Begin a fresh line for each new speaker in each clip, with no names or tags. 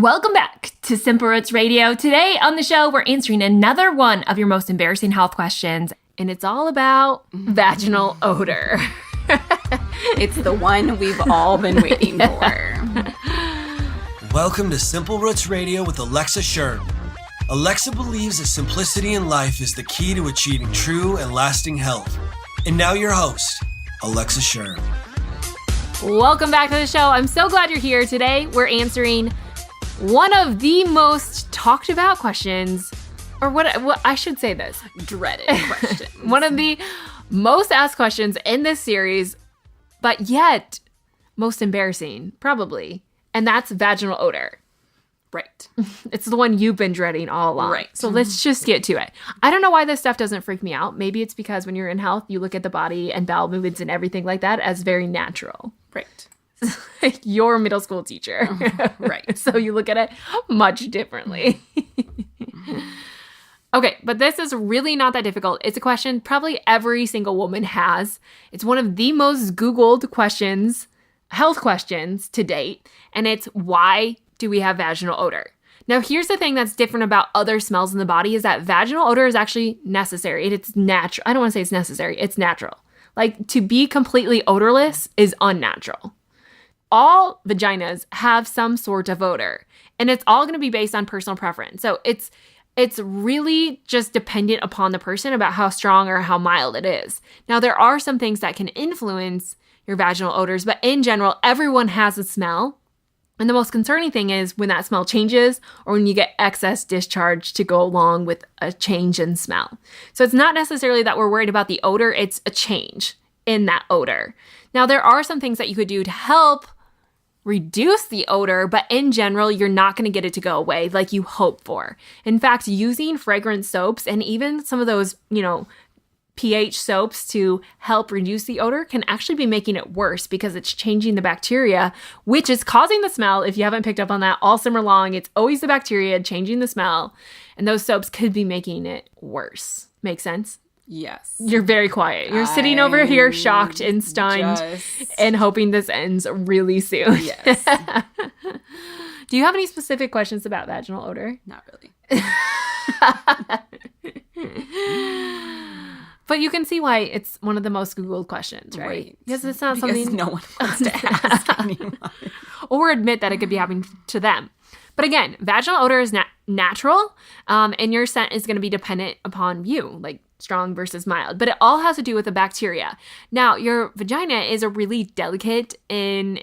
Welcome back to Simple Roots Radio. Today on the show, we're answering another one of your most embarrassing health questions, and it's all about vaginal odor.
It's the one we've all been waiting for.
Welcome to Simple Roots Radio with Alexa Sherm. Alexa believes that simplicity in life is the key to achieving true and lasting health. And now your host, Alexa Sherm.
Welcome back to the show. I'm so glad you're here. Today, we're answering one of the most talked about questions, or what I should say this.
Dreaded questions.
One of the most asked questions in this series, but yet most embarrassing, probably. And that's vaginal odor.
Right.
It's the one you've been dreading all along.
Right.
So let's just get to it. I don't know why this stuff doesn't freak me out. Maybe it's because when you're in health, you look at the body and bowel movements and everything like that as very natural.
Right.
Like your middle school teacher.
Right.
So you look at it much differently. Okay, but this is really not that difficult. It's a question probably every single woman has. It's one of the most Googled questions, health questions to date. And it's, why do we have vaginal odor? Now, here's the thing that's different about other smells in the body is that vaginal odor is actually necessary. It's natural. I don't want to say it's necessary. It's natural. Like, to be completely odorless is unnatural. All vaginas have some sort of odor, and it's all going to be based on personal preference. So it's really just dependent upon the person about how strong or how mild it is. Now, there are some things that can influence your vaginal odors, but in general, everyone has a smell. And the most concerning thing is when that smell changes or when you get excess discharge to go along with a change in smell. So it's not necessarily that we're worried about the odor, it's a change in that odor. Now, there are some things that you could do to help reduce the odor, but in general, you're not going to get it to go away like you hope for. In fact, using fragrance soaps and even some of those, pH soaps to help reduce the odor can actually be making it worse because it's changing the bacteria, which is causing the smell. If you haven't picked up on that all summer long, it's always the bacteria changing the smell, and those soaps could be making it worse. Make sense?
Yes.
You're very quiet. You're sitting over here shocked and stunned and hoping this ends really soon.
Yes.
Do you have any specific questions about vaginal odor?
Not really.
But you can see why it's one of the most Googled questions, right? Because it's not something
no one wants to ask anyone.
Or admit that it could be happening to them. But again, vaginal odor is natural, and your scent is going to be dependent upon you, like strong versus mild. But it all has to do with the bacteria. Now, your vagina is a really delicate and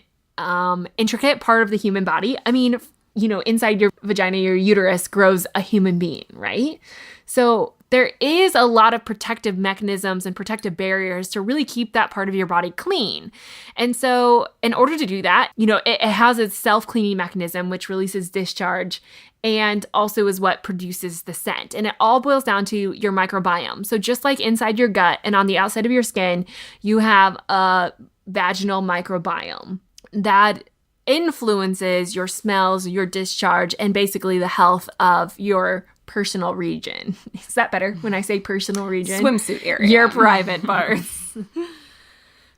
intricate part of the human body. I mean, inside your vagina, your uterus grows a human being, right? So there is a lot of protective mechanisms and protective barriers to really keep that part of your body clean. And so in order to do that, it has its self-cleaning mechanism, which releases discharge and also is what produces the scent. And it all boils down to your microbiome. So just like inside your gut and on the outside of your skin, you have a vaginal microbiome that influences your smells, your discharge, and basically the health of your personal region. Is that better when I say personal region?
Swimsuit area.
Your private parts.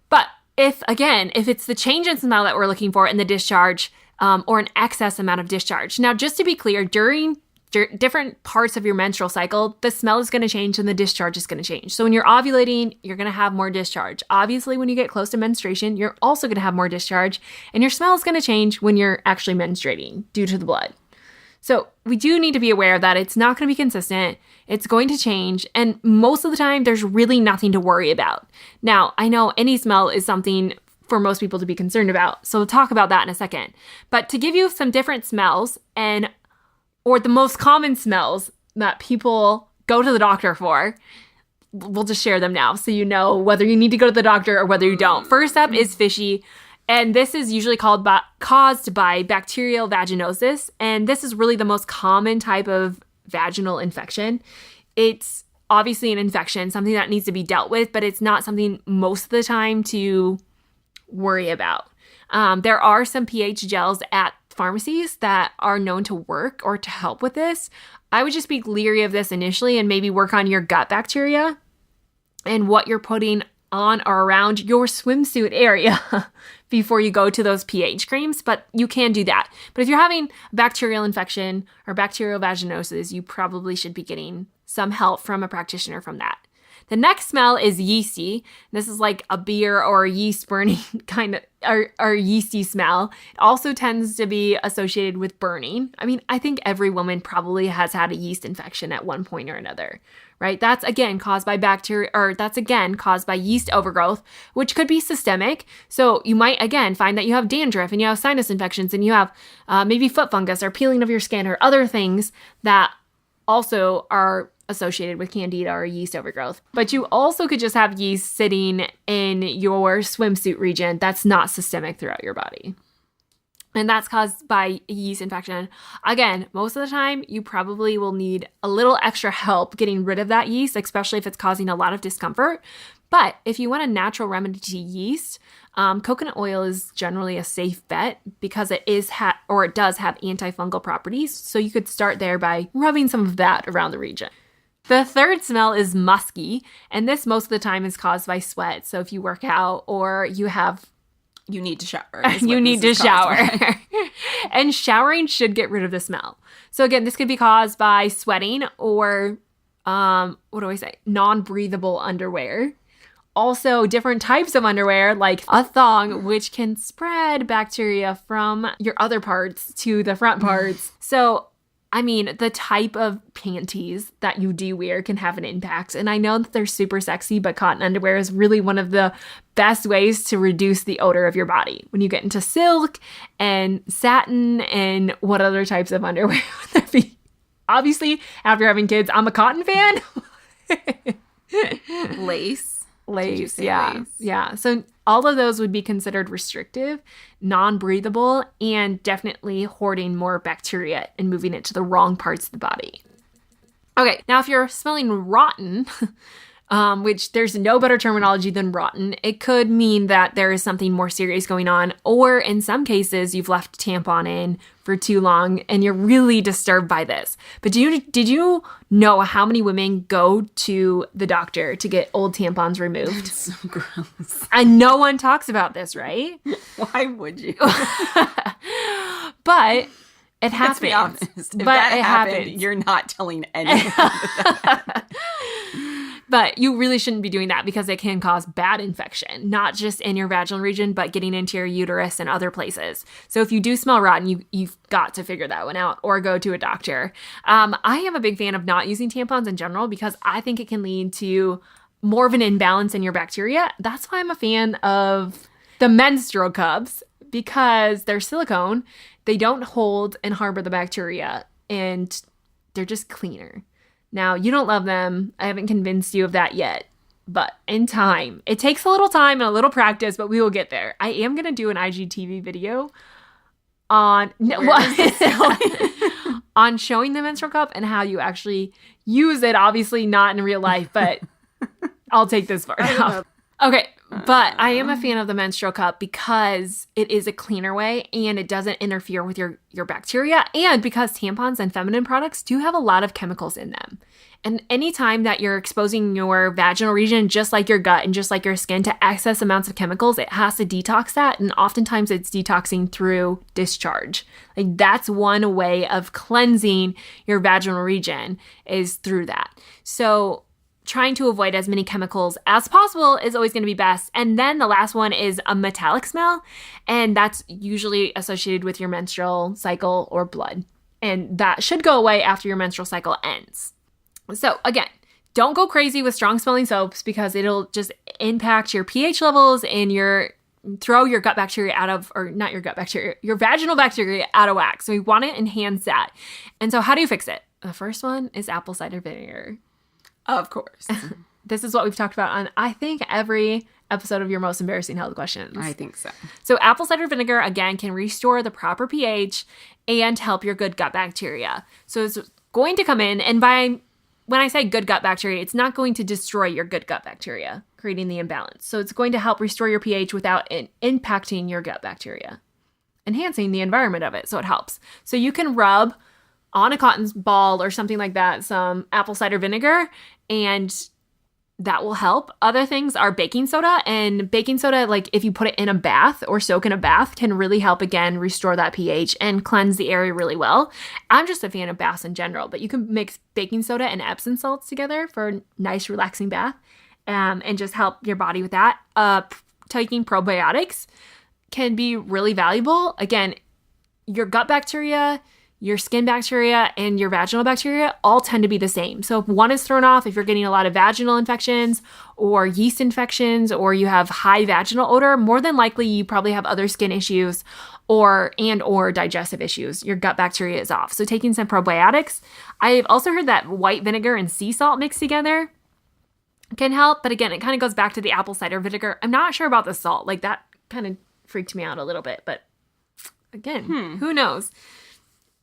But if it's the change in smell that we're looking for in the discharge, or an excess amount of discharge. Now, just to be clear, during different parts of your menstrual cycle, the smell is going to change and the discharge is going to change. So when you're ovulating, you're going to have more discharge. Obviously, when you get close to menstruation, you're also going to have more discharge, and your smell is going to change when you're actually menstruating due to the blood. So we do need to be aware that it's not going to be consistent. It's going to change. And most of the time, there's really nothing to worry about. Now, I know any smell is something for most people to be concerned about. So we'll talk about that in a second. But to give you some different smells or the most common smells that people go to the doctor for, we'll just share them now so you know whether you need to go to the doctor or whether you don't. First up is fishy. And this is usually caused by bacterial vaginosis. And this is really the most common type of vaginal infection. It's obviously an infection, something that needs to be dealt with, but it's not something most of the time to worry about. There are some pH gels at pharmacies that are known to work or to help with this. I would just be leery of this initially and maybe work on your gut bacteria and what you're putting on or around your swimsuit area before you go to those pH creams, but you can do that. But if you're having a bacterial infection or bacterial vaginosis, you probably should be getting some help from a practitioner from that. The next smell is yeasty. This is like a beer or a yeast burning kind of, or yeasty smell. It also tends to be associated with burning. I mean, I think every woman probably has had a yeast infection at one point or another, right? That's again caused by bacteria, or that's again caused by yeast overgrowth, which could be systemic. So you might again find that you have dandruff and you have sinus infections and you have maybe foot fungus or peeling of your skin or other things that also are associated with candida or yeast overgrowth. But you also could just have yeast sitting in your swimsuit region that's not systemic throughout your body. And that's caused by a yeast infection. Again, most of the time, you probably will need a little extra help getting rid of that yeast, especially if it's causing a lot of discomfort. But if you want a natural remedy to yeast, coconut oil is generally a safe bet because it is it does have antifungal properties. So you could start there by rubbing some of that around the region. The third smell is musky, and this most of the time is caused by sweat. So if you work out or you
need to shower.
You need to shower. And showering should get rid of the smell. So again, this could be caused by sweating or, non-breathable underwear. Also, different types of underwear, like a thong, which can spread bacteria from your other parts to the front parts. So I mean, the type of panties that you do wear can have an impact. And I know that they're super sexy, but cotton underwear is really one of the best ways to reduce the odor of your body. When you get into silk and satin and what other types of underwear would there be? Obviously, after having kids, I'm a cotton fan.
Lace,
yeah. Yeah. So all of those would be considered restrictive, non-breathable, and definitely hoarding more bacteria and moving it to the wrong parts of the body. Okay, now if you're smelling rotten, which there's no better terminology than rotten, it could mean that there is something more serious going on, or in some cases, you've left a tampon in for too long and you're really disturbed by this. But did you know how many women go to the doctor to get old tampons removed?
It's so gross.
And no one talks about this, right?
Why would you?
But it happens.
Let's be honest. If
but
that
it
happened,
happens.
you're not telling anyone.
But you really shouldn't be doing that because it can cause bad infection, not just in your vaginal region, but getting into your uterus and other places. So if you do smell rotten, you've got to figure that one out or go to a doctor. I am a big fan of not using tampons in general because I think it can lead to more of an imbalance in your bacteria. That's why I'm a fan of the menstrual cups because they're silicone. They don't hold and harbor the bacteria and they're just cleaner. Now, you don't love them. I haven't convinced you of that yet, but in time. It takes a little time and a little practice, but we will get there. I am going to do an IGTV video on on showing the menstrual cup and how you actually use it. Obviously not in real life, but I'll take this far now. Okay, but I am a fan of the menstrual cup because it is a cleaner way and it doesn't interfere with your bacteria, and because tampons and feminine products do have a lot of chemicals in them. And anytime that you're exposing your vaginal region, just like your gut and just like your skin, to excess amounts of chemicals, it has to detox that. And oftentimes it's detoxing through discharge. Like that's one way of cleansing your vaginal region is through that. So trying to avoid as many chemicals as possible is always going to be best. And then the last one is a metallic smell. And that's usually associated with your menstrual cycle or blood. And that should go away after your menstrual cycle ends. So again, don't go crazy with strong smelling soaps because it'll just impact your pH levels and throw your gut bacteria out of, or not your gut bacteria, your vaginal bacteria out of whack. So we want to enhance that. And so how do you fix it? The first one is apple cider vinegar.
Of course.
This is what we've talked about on, I think, every episode of Your Most Embarrassing Health Questions.
I think so.
So apple cider vinegar, again, can restore the proper pH and help your good gut bacteria. So it's going to come in, and when I say good gut bacteria, it's not going to destroy your good gut bacteria, creating the imbalance. So it's going to help restore your pH without impacting your gut bacteria, enhancing the environment of it. So it helps. So you can rub on a cotton ball or something like that some apple cider vinegar, and that will help. Other things are baking soda, and baking soda, like if you put it in a bath or soak in a bath, can really help, again, restore that pH and cleanse the area really well. I'm just a fan of baths in general, but you can mix baking soda and Epsom salts together for a nice relaxing bath, and just help your body with that. Taking probiotics can be really valuable. Again, your gut bacteria, your skin bacteria, and your vaginal bacteria all tend to be the same. So if one is thrown off, if you're getting a lot of vaginal infections or yeast infections, or you have high vaginal odor, more than likely you probably have other skin issues or digestive issues. Your gut bacteria is off. So taking some probiotics. I've also heard that white vinegar and sea salt mixed together can help. But again, it kind of goes back to the apple cider vinegar. I'm not sure about the salt. Like that kind of freaked me out a little bit. But again, who knows?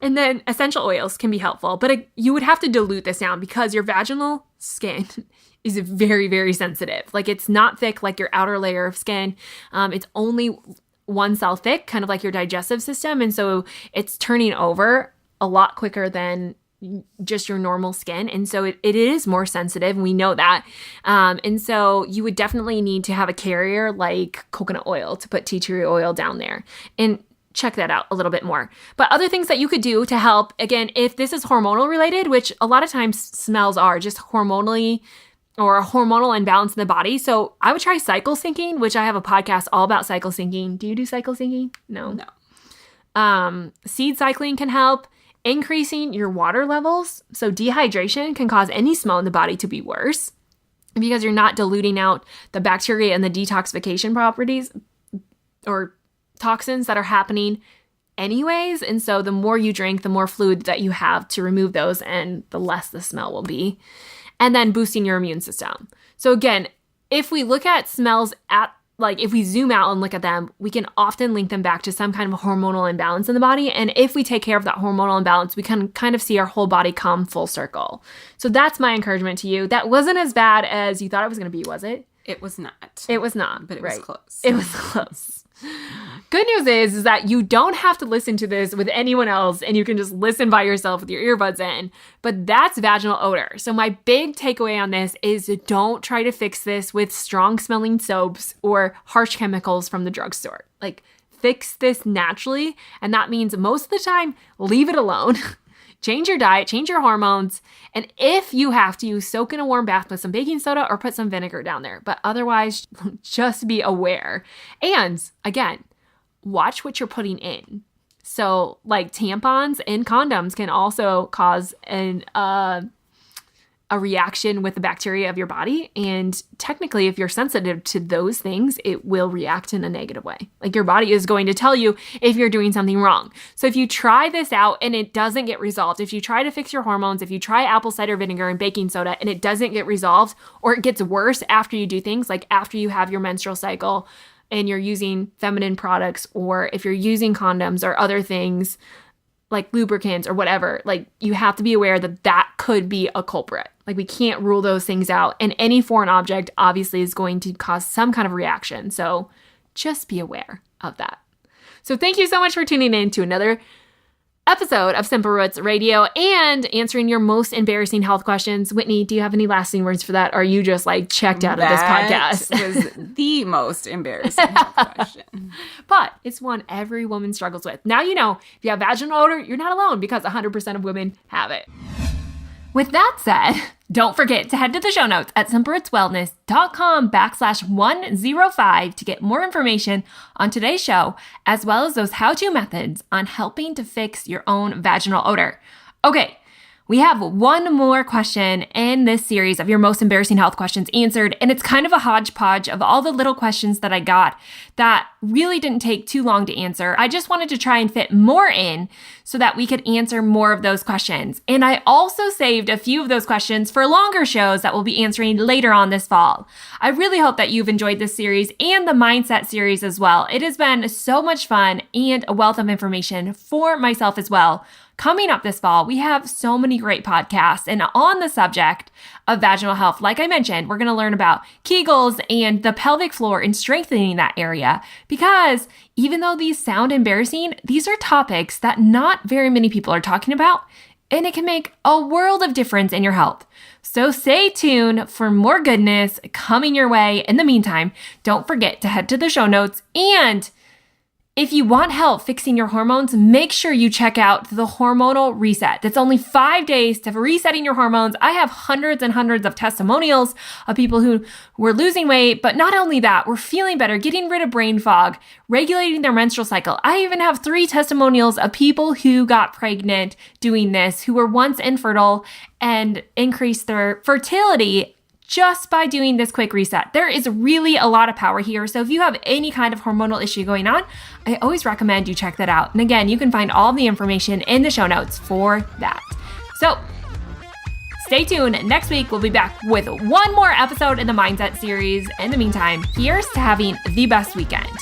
And then essential oils can be helpful, but you would have to dilute this down because your vaginal skin is very, very sensitive. Like it's not thick like your outer layer of skin. It's only one cell thick, kind of like your digestive system. And so it's turning over a lot quicker than just your normal skin. And so it is more sensitive. And we know that. And so you would definitely need to have a carrier like coconut oil to put tea tree oil down there. And check that out a little bit more. But other things that you could do to help, again, if this is hormonal related, which a lot of times smells are just hormonally or a hormonal imbalance in the body. So I would try cycle syncing, which I have a podcast all about cycle syncing. Do you do cycle syncing? No. Seed cycling can help. Increasing your water levels. So dehydration can cause any smell in the body to be worse because you're not diluting out the bacteria and the detoxification properties or toxins that are happening anyways. And so the more you drink, the more fluid that you have to remove those, and the less the smell will be. And then boosting your immune system. So again, if we look at smells if we zoom out and look at them, we can often link them back to some kind of hormonal imbalance in the body. And if we take care of that hormonal imbalance, we can kind of see our whole body come full circle. So that's my encouragement to you. That wasn't as bad as you thought it was going to be, was it?
It was not.
It was not.
But it was close.
It was close. Good news is that you don't have to listen to this with anyone else, and you can just listen by yourself with your earbuds in. But that's vaginal odor. So my big takeaway on this is don't try to fix this with strong smelling soaps or harsh chemicals from the drugstore. Like, fix this naturally. And that means most of the time, leave it alone. Change your diet, change your hormones, and if you have to, soak in a warm bath with some baking soda or put some vinegar down there. But otherwise, just be aware. And again, watch what you're putting in. So like tampons and condoms can also cause a reaction with the bacteria of your body. And technically, if you're sensitive to those things, it will react in a negative way. Like your body is going to tell you if you're doing something wrong. So if you try this out and it doesn't get resolved, if you try to fix your hormones, if you try apple cider vinegar and baking soda and it doesn't get resolved, or it gets worse after you do things, like after you have your menstrual cycle and you're using feminine products, or if you're using condoms or other things like lubricants or whatever, like you have to be aware that that could be a culprit. Like we can't rule those things out. And any foreign object obviously is going to cause some kind of reaction. So just be aware of that. So thank you so much for tuning in to another episode of Simple Roots Radio and answering your most embarrassing health questions. Whitney, do you have any lasting words for that? Or are you just like checked out of this podcast?
That was the most embarrassing health question.
But it's one every woman struggles with. Now you know, if you have vaginal odor, you're not alone because 100% of women have it. With that said, don't forget to head to the show notes at simplerootswellness.com/105 to get more information on today's show, as well as those how-to methods on helping to fix your own vaginal odor. Okay, we have one more question in this series of your most embarrassing health questions answered, and it's kind of a hodgepodge of all the little questions that I got that really didn't take too long to answer. I just wanted to try and fit more in so that we could answer more of those questions. And I also saved a few of those questions for longer shows that we'll be answering later on this fall. I really hope that you've enjoyed this series and the mindset series as well. It has been so much fun and a wealth of information for myself as well. Coming up this fall, we have so many great podcasts, and on the subject of vaginal health, like I mentioned, we're going to learn about Kegels and the pelvic floor and strengthening that area, because even though these sound embarrassing, these are topics that not very many people are talking about, and it can make a world of difference in your health. So stay tuned for more goodness coming your way. In the meantime, don't forget to head to the show notes, and if you want help fixing your hormones, make sure you check out the Hormonal Reset. That's only 5 days to resetting your hormones. I have hundreds and hundreds of testimonials of people who were losing weight, but not only that, we're feeling better, getting rid of brain fog, regulating their menstrual cycle. I even have 3 testimonials of people who got pregnant doing this, who were once infertile and increased their fertility just by doing this quick reset. There is really a lot of power here. So if you have any kind of hormonal issue going on, I always recommend you check that out. And again, you can find all the information in the show notes for that. So stay tuned. Next week, we'll be back with one more episode in the Mindset series. In the meantime, here's to having the best weekend.